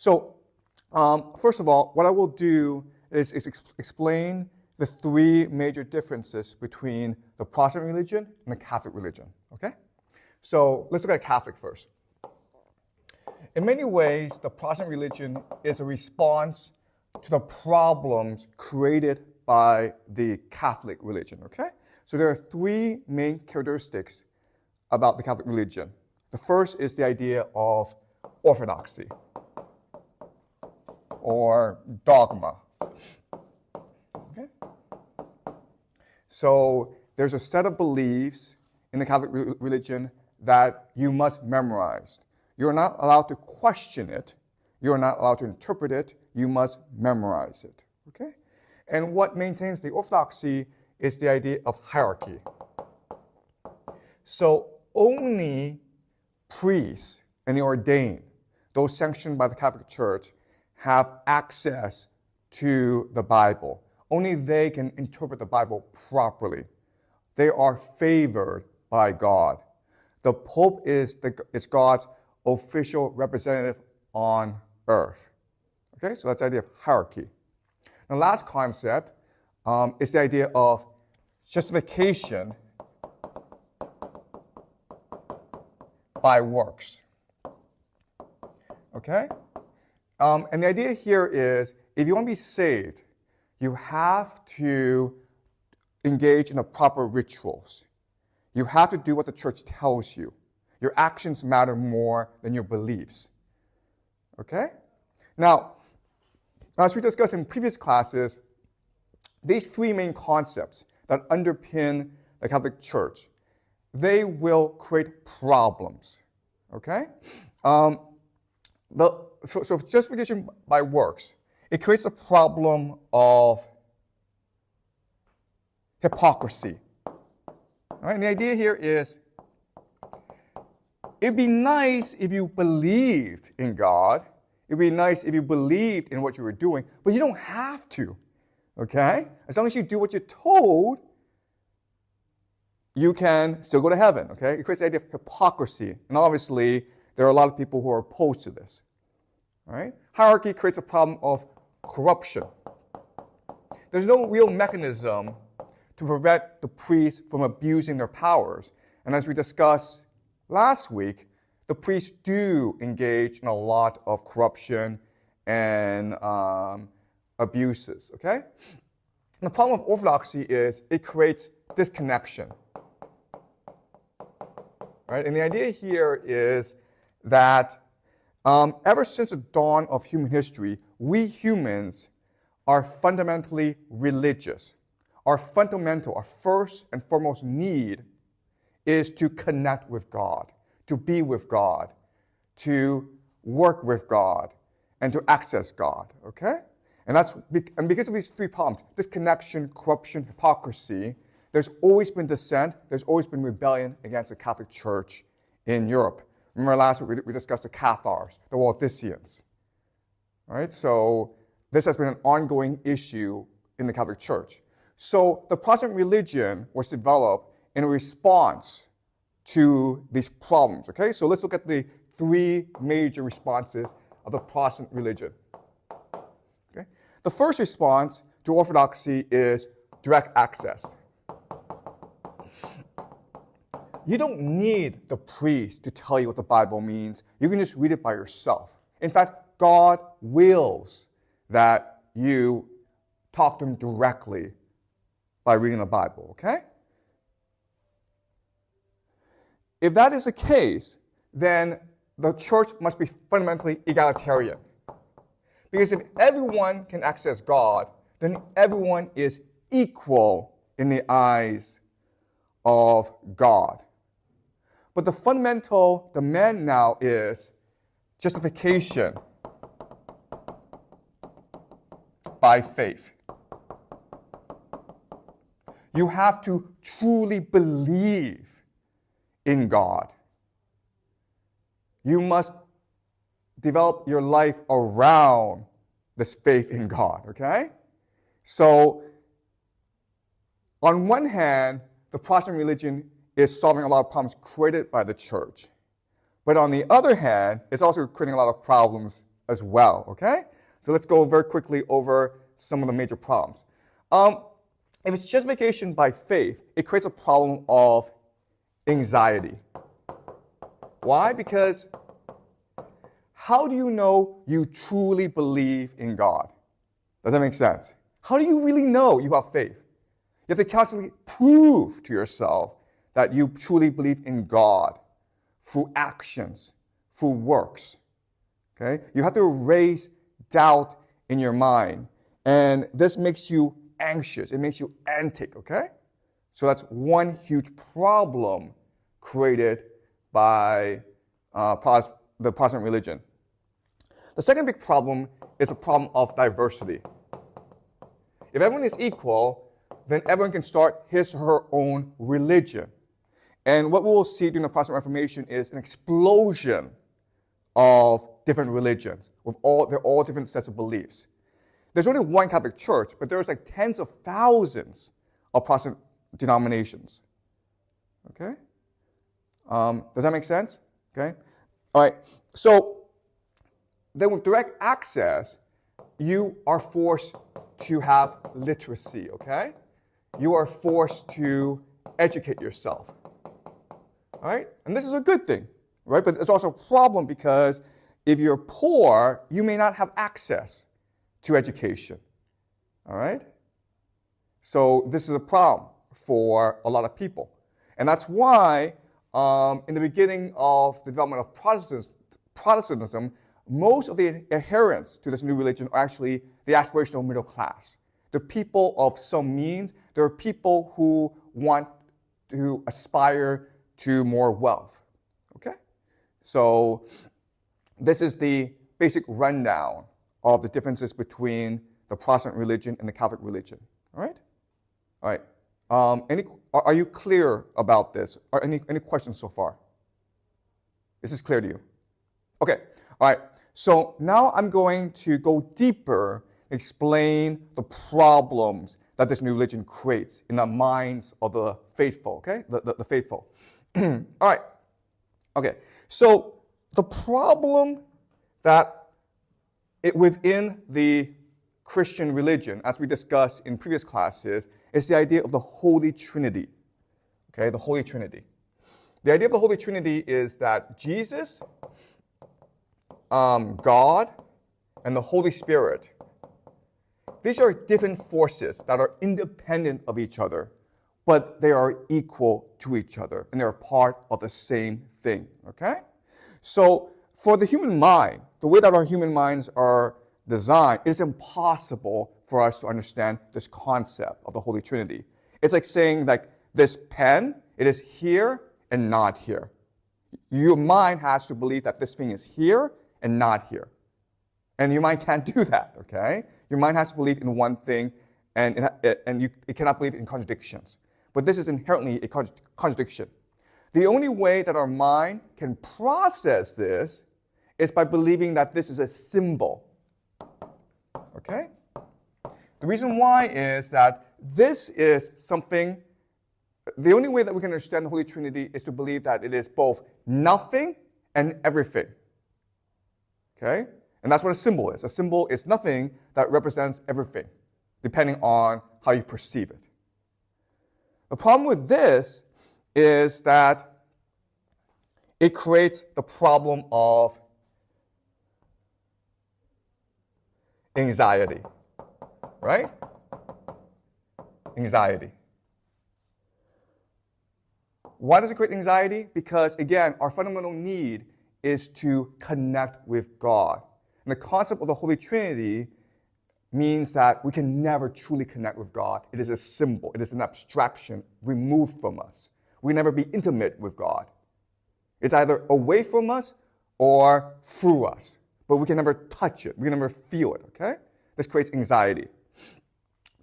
So first of all, what I will do is explain the three major differences between the Protestant religion and the Catholic religion, okay? So let's look at Catholic first. In many ways, the Protestant religion is a response to the problems created by the Catholic religion, okay? So there are three main characteristics about the Catholic religion. The first is the idea of orthodoxy or dogma, okay? So there's a set of beliefs in the Catholic religion that you must memorize. You're not allowed to question it. You're not allowed to interpret it. You must memorize it, okay? And what maintains the orthodoxy is the idea of hierarchy. So only priests and the ordained, those sanctioned by the Catholic Church, have access to the Bible. Only they can interpret the Bible properly. They are favored by God. The Pope is God's official representative on earth. Okay, so that's the idea of hierarchy. The last concept is the idea of justification by works. Okay? And the idea here is, if you want to be saved, you have to engage in the proper rituals. You have to do what the church tells you. Your actions matter more than your beliefs. Okay? Now, as we discussed in previous classes, these three main concepts that underpin the Catholic Church, they will create problems. Okay? So justification by works, it creates a problem of hypocrisy. All right? And the idea here is, it'd be nice if you believed in God. It'd be nice if you believed in what you were doing, but you don't have to, okay? As long as you do what you're told, you can still go to heaven, okay? It creates the idea of hypocrisy, and obviously, there are a lot of people who are opposed to this, all right? Hierarchy creates a problem of corruption. There's no real mechanism to prevent the priests from abusing their powers, and as we discussed last week, the priests do engage in a lot of corruption and abuses, okay? And the problem of orthodoxy is it creates disconnection, right? And the idea here is that ever since the dawn of human history, we humans are fundamentally religious. Our first and foremost need is to connect with God, to be with God, to work with God, and to access God, okay? And because of these three problems, disconnection, corruption, hypocrisy, there's always been dissent, there's always been rebellion against the Catholic Church in Europe. Remember last week we discussed the Cathars, the Waldensians, all right? So this has been an ongoing issue in the Catholic Church. So the Protestant religion was developed in response to these problems, okay? So let's look at the three major responses of the Protestant religion. Okay? The first response to orthodoxy is direct access. You don't need the priest to tell you what the Bible means. You can just read it by yourself. In fact, God wills that you talk to him directly by reading the Bible, okay? If that is the case, then the church must be fundamentally egalitarian. Because if everyone can access God, then everyone is equal in the eyes of God. But the fundamental demand now is justification by faith. You have to truly believe in God. You must develop your life around this faith in God, okay? So, on one hand, the Protestant religion is solving a lot of problems created by the church. But on the other hand, it's also creating a lot of problems as well, okay? So let's go very quickly over some of the major problems. If it's justification by faith, it creates a problem of anxiety. Why? Because how do you know you truly believe in God? Does that make sense? How do you really know you have faith? You have to constantly prove to yourself that you truly believe in God through actions, through works. Okay? You have to erase doubt in your mind. And this makes you anxious. It makes you antic, okay? So that's one huge problem created by the Protestant religion. The second big problem is a problem of diversity. If everyone is equal, then everyone can start his or her own religion. And what we will see during the Protestant Reformation is an explosion of different religions with they're all different sets of beliefs. There's only one Catholic Church, but there's like tens of thousands of Protestant denominations. Okay? Does that make sense? Okay? All right. So then with direct access, you are forced to have literacy, okay? You are forced to educate yourself. All right? And this is a good thing, right? But it's also a problem because if you're poor, you may not have access to education. All right? So this is a problem for a lot of people. And that's why in the beginning of the development of Protestantism, most of the adherents to this new religion are actually the aspirational middle class. The people of some means. There are people who want to aspire to more wealth. Okay? So this is the basic rundown of the differences between the Protestant religion and the Catholic religion. All right? All right. Are you clear about this? Or any questions so far? Is this clear to you? Okay. All right. So now I'm going to go deeper, explain the problems that this new religion creates in the minds of the faithful, okay? The faithful. All right. Okay. So the problem that within the Christian religion, as we discussed in previous classes, is the idea of the Holy Trinity. Okay, the Holy Trinity. The idea of the Holy Trinity is that Jesus, God, and the Holy Spirit, these are different forces that are independent of each other, but they are equal to each other, and they're part of the same thing, okay? So for the human mind, the way that our human minds are designed, it's impossible for us to understand this concept of the Holy Trinity. It's like saying like this pen, it is here and not here. Your mind has to believe that this thing is here and not here. And your mind can't do that, okay? Your mind has to believe in one thing, and it cannot believe in contradictions. But this is inherently a contradiction. The only way that our mind can process this is by believing that this is a symbol, okay? The reason why is that this is something, the only way that we can understand the Holy Trinity is to believe that it is both nothing and everything. Okay? And that's what a symbol is. A symbol is nothing that represents everything, depending on how you perceive it. The problem with this is that it creates the problem of anxiety. Right? Anxiety. Why does it create anxiety? Because, again, our fundamental need is to connect with God. And the concept of the Holy Trinity means that we can never truly connect with God. It is a symbol. It is an abstraction removed from us. We can never be intimate with God. It's either away from us or through us. But we can never touch it. We can never feel it, okay? This creates anxiety.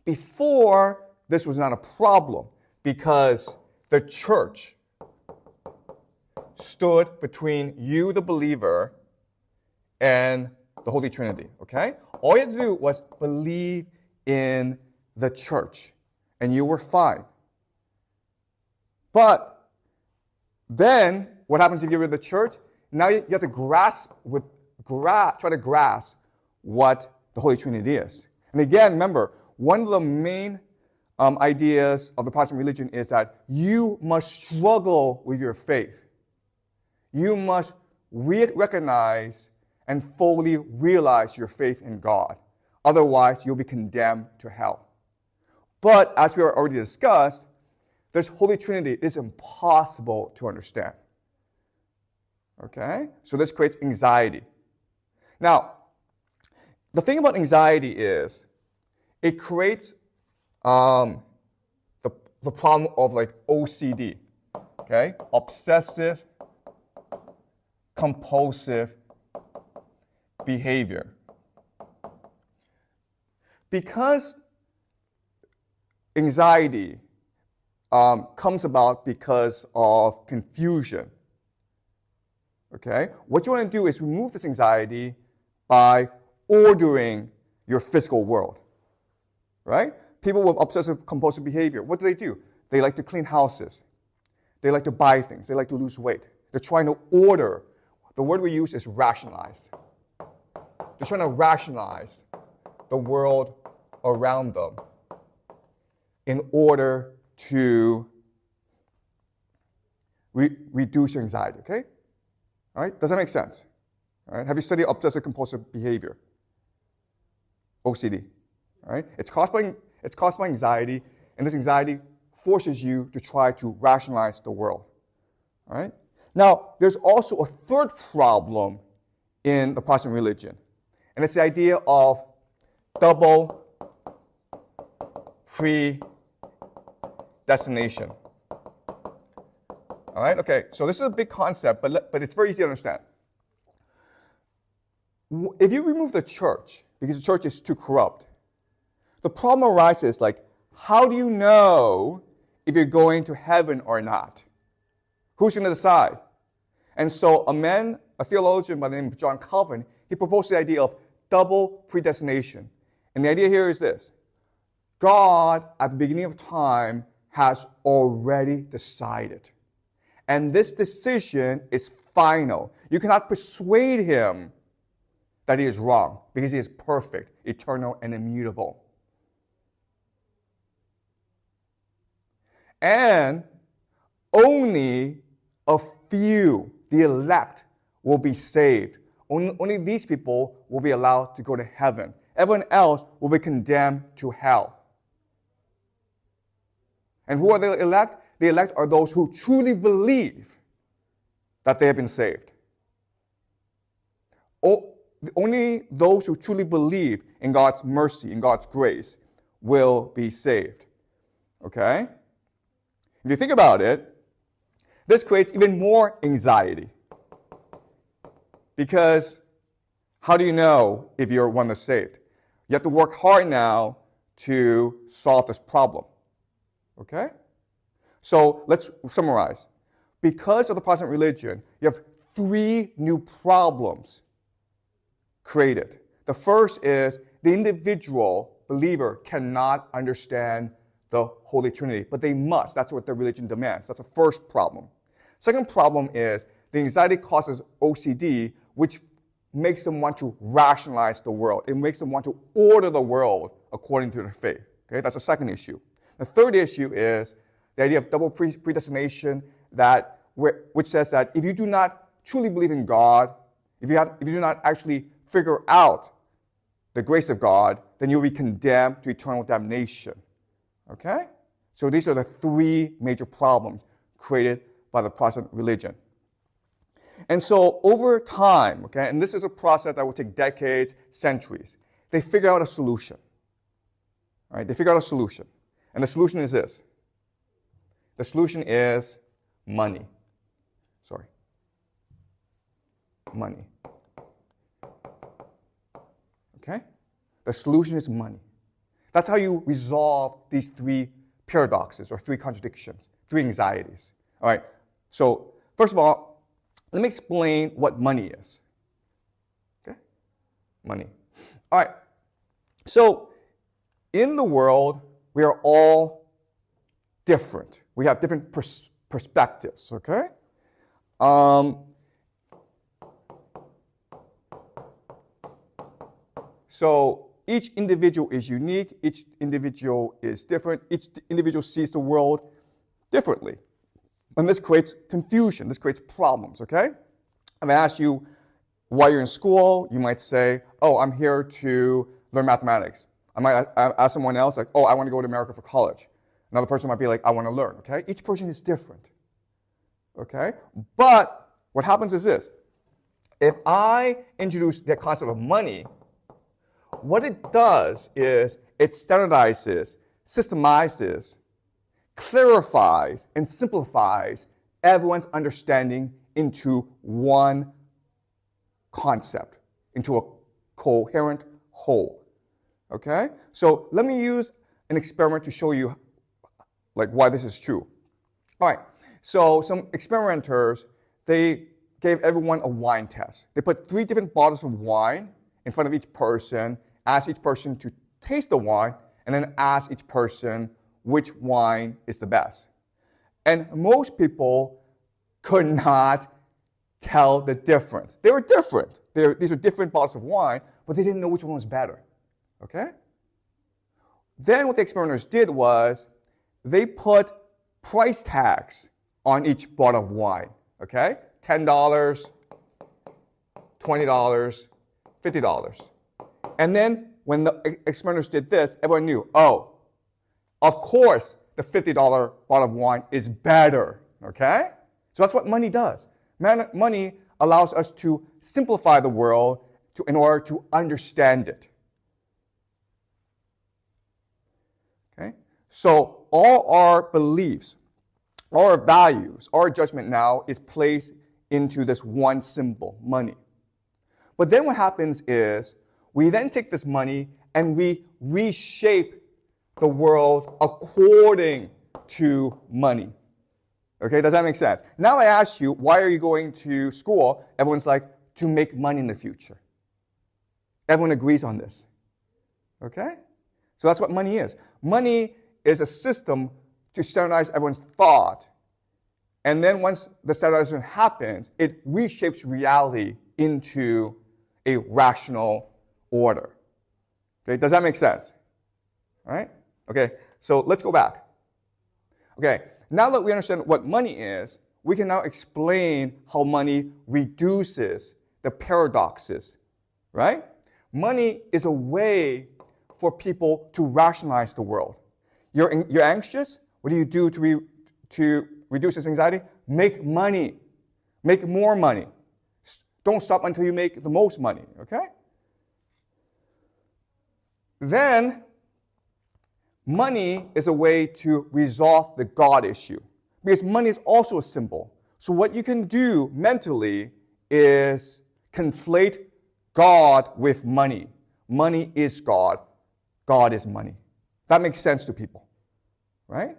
Before, this was not a problem because the church stood between you, the believer, and the Holy Trinity, okay? All you had to do was believe in the church, and you were fine. But then, what happens if you get rid of the church? Now you have to try to grasp what the Holy Trinity is. And again, remember, one of the main ideas of the Protestant religion is that you must struggle with your faith. You must recognize and fully realize your faith in God. Otherwise, you'll be condemned to hell. But as we already discussed, this Holy Trinity is impossible to understand. Okay? So this creates anxiety. Now, the thing about anxiety is it creates the problem of like OCD, okay? Obsessive-compulsive behavior. Because anxiety comes about because of confusion, okay? What you want to do is remove this anxiety by ordering your physical world, right? People with obsessive-compulsive behavior, what do? They like to clean houses. They like to buy things. They like to lose weight. They're trying to order. The word we use is rationalize. They're trying to rationalize the world around them in order to reduce your anxiety, okay? All right, does that make sense? All right, have you studied obsessive-compulsive behavior? OCD, all right? It's caused by anxiety, and this anxiety forces you to try to rationalize the world, all right? Now, there's also a third problem in the Protestant religion, and it's the idea of double predestination. All right, okay, so this is a big concept, but it's very easy to understand. If you remove the church, because the church is too corrupt, the problem arises like, how do you know if you're going to heaven or not? Who's going to decide? And so a theologian by the name of John Calvin, he proposed the idea of double predestination. And the idea here is this: God, at the beginning of time, has already decided. And this decision is final. You cannot persuade him that he is wrong, because he is perfect, eternal, and immutable. And only a few, the elect, will be saved. Only these people will be allowed to go to heaven. Everyone else will be condemned to hell. And who are the elect? The elect are those who truly believe that they have been saved. Only those who truly believe in God's mercy, in God's grace, will be saved. Okay? If you think about it, this creates even more anxiety. Because how do you know if you're one that's saved? You have to work hard now to solve this problem. Okay? So let's summarize. Because of the Protestant religion, you have 3 new problems created. The first is the individual believer cannot understand the Holy Trinity, but they must. That's what the religion demands. That's the first problem. Second problem is the anxiety causes OCD, which makes them want to rationalize the world. It makes them want to order the world according to their faith. Okay, that's the second issue. The third issue is the idea of double predestination, which says that if you do not truly believe in God, if you do not actually figure out the grace of God, then you'll be condemned to eternal damnation. Okay? So these are the 3 major problems created by the Protestant religion. And so over time, okay, and this is a process that will take decades, centuries, they figure out a solution. All right? They figure out a solution. And the solution is this. The solution is money. Sorry. Money. Okay? The solution is money. That's how you resolve these 3 paradoxes or 3 contradictions, 3 anxieties. All right. So first of all, let me explain what money is. Okay? Money. All right. So in the world, we are all different. We have different perspectives. Okay? So each individual is unique. Each individual is different. Each individual sees the world differently. And this creates confusion. This creates problems, okay? If I ask you why you're in school, you might say, oh, I'm here to learn mathematics. I might ask someone else, like, oh, I want to go to America for college. Another person might be like, I want to learn, okay? Each person is different, okay? But what happens is this. If I introduce the concept of money, what it does is it standardizes, systemizes, clarifies, and simplifies everyone's understanding into one concept, into a coherent whole. Okay? So let me use an experiment to show you like why this is true. All right. So some experimenters, they gave everyone a wine test. They put 3 different bottles of wine in front of each person, asked each person to taste the wine, and then asked each person which wine is the best. And most people could not tell the difference. They were different. These are different bottles of wine, but they didn't know which one was better. Okay? Then what the experimenters did was they put price tags on each bottle of wine. Okay? $10, $20, $50. And then when the experimenters did this, everyone knew, oh, of course the $50 bottle of wine is better. Okay? So that's what money does. Money allows us to simplify the world in order to understand it. Okay? So all our beliefs, all our values, our judgment now is placed into this one symbol, money. But then what happens is we then take this money and we reshape the world according to money. Okay, does that make sense? Now I ask you, why are you going to school? Everyone's like, to make money in the future. Everyone agrees on this. Okay? So that's what money is. Money is a system to standardize everyone's thought. And then once the standardization happens, it reshapes reality into a rational order. Okay, does that make sense? All right? Okay, so let's go back. Okay, now that we understand what money is, we can now explain how money reduces the paradoxes, right? Money is a way for people to rationalize the world. You're anxious? What do you do to reduce this anxiety? Make money. Make more money. Don't stop until you make the most money, okay? Then, money is a way to resolve the God issue. Because money is also a symbol. So what you can do mentally is conflate God with money. Money is God. God is money. That makes sense to people, right?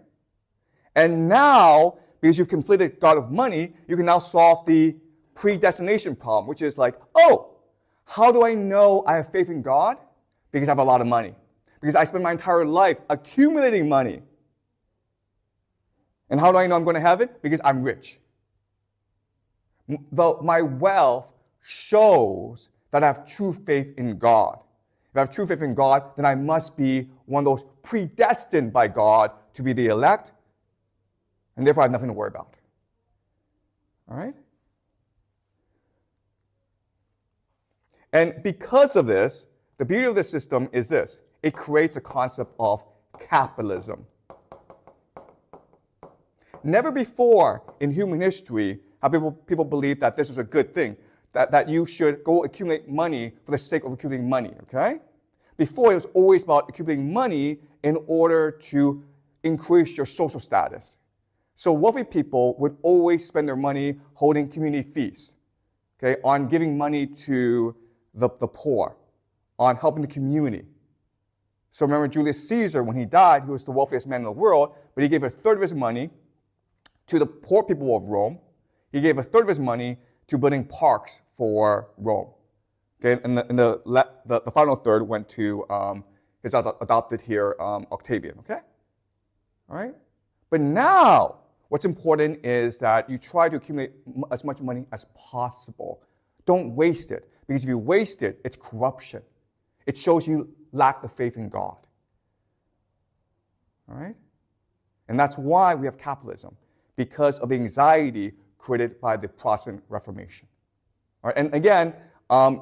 And now, because you've conflated God with money, you can now solve the predestination problem, which is like, oh, how do I know I have faith in God? Because I have a lot of money. Because I spend my entire life accumulating money. And how do I know I'm going to have it? Because I'm rich. My wealth shows that I have true faith in God. If I have true faith in God, then I must be one of those predestined by God to be the elect, and therefore I have nothing to worry about. All right? And because of this, the beauty of this system is this. It creates a concept of capitalism. Never before in human history have people believed that this was a good thing, that you should go accumulate money for the sake of accumulating money, okay? Before, it was always about accumulating money in order to increase your social status. So wealthy people would always spend their money holding community feasts, okay, on giving money to the poor, on helping the community. So remember Julius Caesar, when he died, he was the wealthiest man in the world, but he gave a third of his money to the poor people of Rome. He gave a third of his money to building parks for Rome. Okay, and the final third went to his adopted here, Octavian, okay? All right? But now, what's important is that you try to accumulate as much money as possible. Don't waste it, because if you waste it, it's corruption. It shows you lack the faith in God. All right? And that's why we have capitalism, because of the anxiety created by the Protestant Reformation. All right? And again,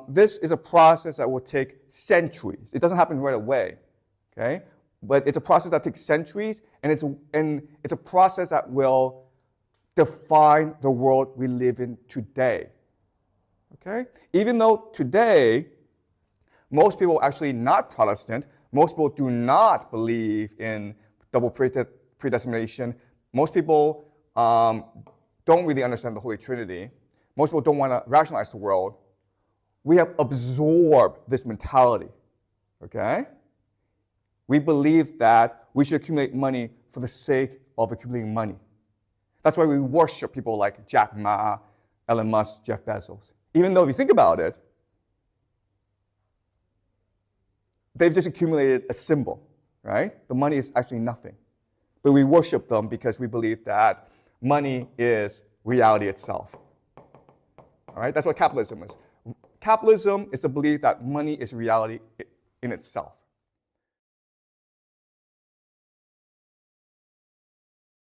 this is a process that will take centuries. It doesn't happen right away, okay? But it's a process that takes centuries, and it's a process that will define the world we live in today. Okay? Even though today, most people are actually not Protestant, most people do not believe in double predestination, most people don't really understand the Holy Trinity, most people don't want to rationalize the world, we have absorbed this mentality. Okay? We believe that we should accumulate money for the sake of accumulating money. That's why we worship people like Jack Ma, Elon Musk, Jeff Bezos. Even though if you think about it, they've just accumulated a symbol, right? The money is actually nothing. But we worship them because we believe that money is reality itself. All right? That's what capitalism is. Capitalism is the belief that money is reality in itself.